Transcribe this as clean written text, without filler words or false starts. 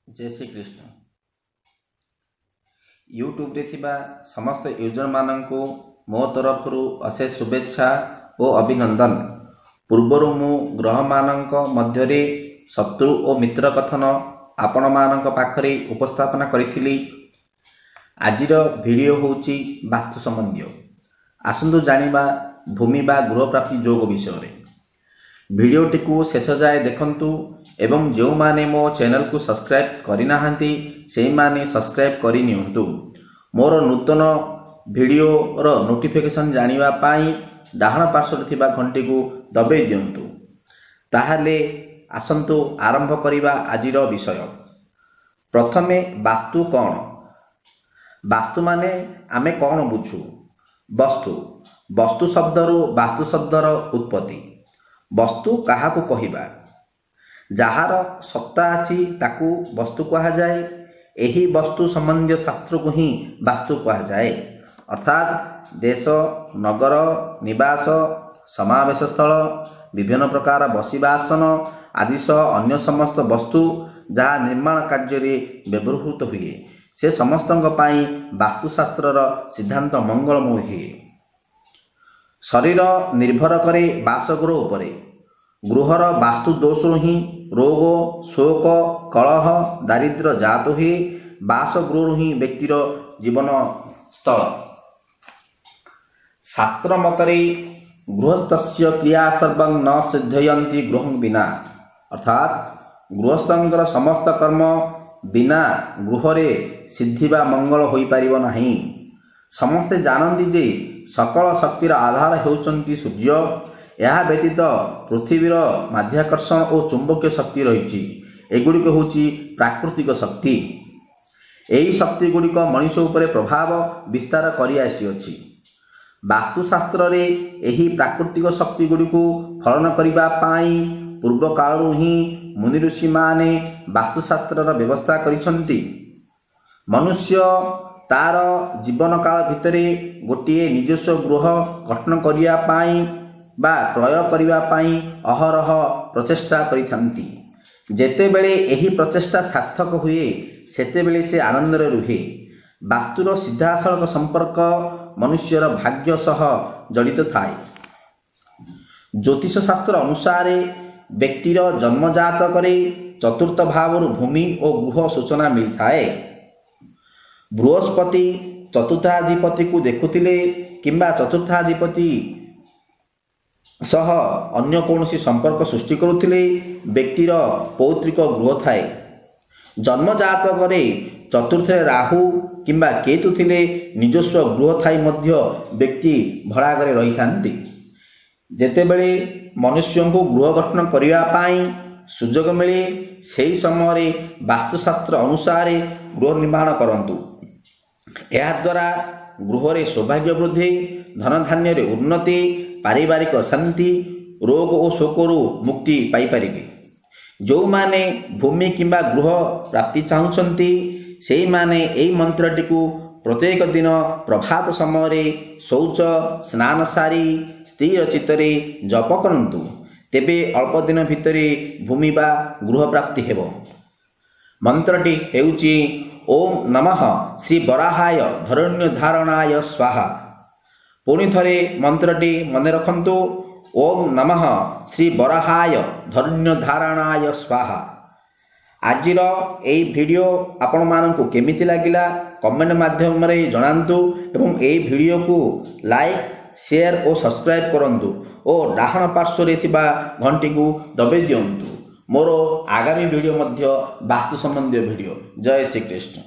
जय श्री कृष्ण। यूट्यूब रे थिबा समस्त यूजर माननकु मो तरफ अशेष शुभेच्छा और अभिनंदन। पूर्वर मु ग्रह मानक मध्यरे शत्रु और मित्र कथन आपण मानक पाखरे उपस्थापना करिथिली। आजिर वीडियो होउची वास्तु संबंधी। आसंतु जानिबा भूमि बा गृह प्राप्ति योग विषय रे। वीडियोटी को शेष जाए देखंतु एवं जो माने मो चैनल को सब्सक्राइब करि नाहंती सेहि माने सब्सक्राइब करि नियंतु। मोर नूतन वीडियो रो नोटिफिकेशन जानिबा पाई डाहण पार्श्वरे थिबा घंटी को दबाई दियंतु। ताहाले आसंतु आरंभ करिबा आजिर विषय। प्रथमे वास्तु कौन? वास्तु माने आमे कौन बुझू? वस्तु। वस्तु शब्दरू वास्तु शब्दर उत्पत्ति। वस्तु काहाकू कहिबा? जहार सत्ता अछि ताकू वस्तु कहा जाए। एही वस्तु संबंधी शास्त्र को ही वास्तु कहा जाए। अर्थात देश, नगर, निवास, समावेश स्थल, विभिन्न प्रकार बसिबासन आदि अन्य समस्त वस्तु जहाँ निर्माण कार्य व्यवहृत हुए से समस्तंक पाई वास्तुशास्त्रर सिद्धांत मंगलमय हुए। शरीर निर्भर करे बासगृह उपरे। गृहर वास्तु दोष ही रोग, शोक, कलह, दारिद्र्य जात हुए। बासगृह ही व्यक्तिर जीवन स्थल। शास्त्र मतरे गृहस्थस्य क्रिया सर्वं न सिद्धयन्ति गृहं बिना। अर्थात गृहस्थंकर समस्त कर्म बिना गृहरे सिद्धि बा मंगल होई परिबो नाही। समस्ते जानती जे सकल शक्तिर आधार हेउचंती सूर्य। यह व्यतीत पृथ्वीर माध्याकर्षण और चुंबकीय शक्ति रही। एगुड़िक होची प्राकृतिक शक्ति। यही शक्ति गुड़िक मनुष्य उपरे प्रभाव विस्तार करि आसीअछि। वास्तुशास्त्र रे एही प्राकृतिक शक्ति गुड़िक फलन करिबा पाई पूर्व कालरू ही मुनि ऋषि माने वास्तुशास्त्रर व्यवस्था करिसंती। मनुष्य तार जीवन काल भितरे गोटिए निजस्व गृह गठन करिया पाई बा क्रय करिवा पाई अहरह प्रचेष्टा करिथांती। जेतेबेले एही प्रचेष्टा सार्थक हुए सेतेबेले से आनंदर रुहे। वास्तुर सीधासलख संपर्क मनुष्यर भाग्य सह जड़ित थाए। ज्योतिष शास्त्र अनुसार व्यक्तिर जन्मजात करे चतुर्थ भावरु भूमि और गृह सूचना मिलथाए। बृहस्पति चतुर्थाधिपति को देखुथिले किंबा चतुर्थाधिपति सह अन्य कौनसी संपर्क सृष्टि करुथिले व्यक्तिर पौत्रिक गृह थाए। जन्मजात करे चतुर्थ राहु किंबा केतु थिले निजस्व गृह थाई मध्य व्यक्ति भड़ागरे रही थांती। जेतेबेले मनुष्य को गृह गठन करिवा पाई सुजोग मिले सेही समय वास्तुशास्त्र अनुसार गृह निर्माण करंतु। यह द्वारा गृहरे सौभाग्य वृद्धि, धन धान्य रे उन्नति, पारिवारिक शांति, रोग और शोकरू मुक्ति पाई परिबे। जो माने भूमि किंबा गृह प्राप्ति चाहुचंती सेही माने एई मंत्रटी को प्रत्येक दिन प्रभात समय शौच स्नान सारी स्थिर चित्तरे जप करंतु। तेबे अल्प दिन भितरे भूमि बा गृह प्राप्ति हेबो। मंत्रटी हेउची ओम नमः श्री वराहाय धरण्य धारणाय स्वाहा। पुणी थरे मंत्रटी मने रखंतु ओम नमः श्री वराहाय धरण्य धारणाय स्वाहा। आजिर एई वीडियो आपण माननकु केमिति लागिला कमेंट माध्यम रे जणांतु एवं एई वीडियो को लाइक, शेयर और सब्सक्राइब करंतु और डाहण पार्श्वरे थिबा घंटी को दबाई दियंतु। मोर आगामी वीडियो मध्य वास्तु संबंधी वीडियो। जय श्री कृष्ण।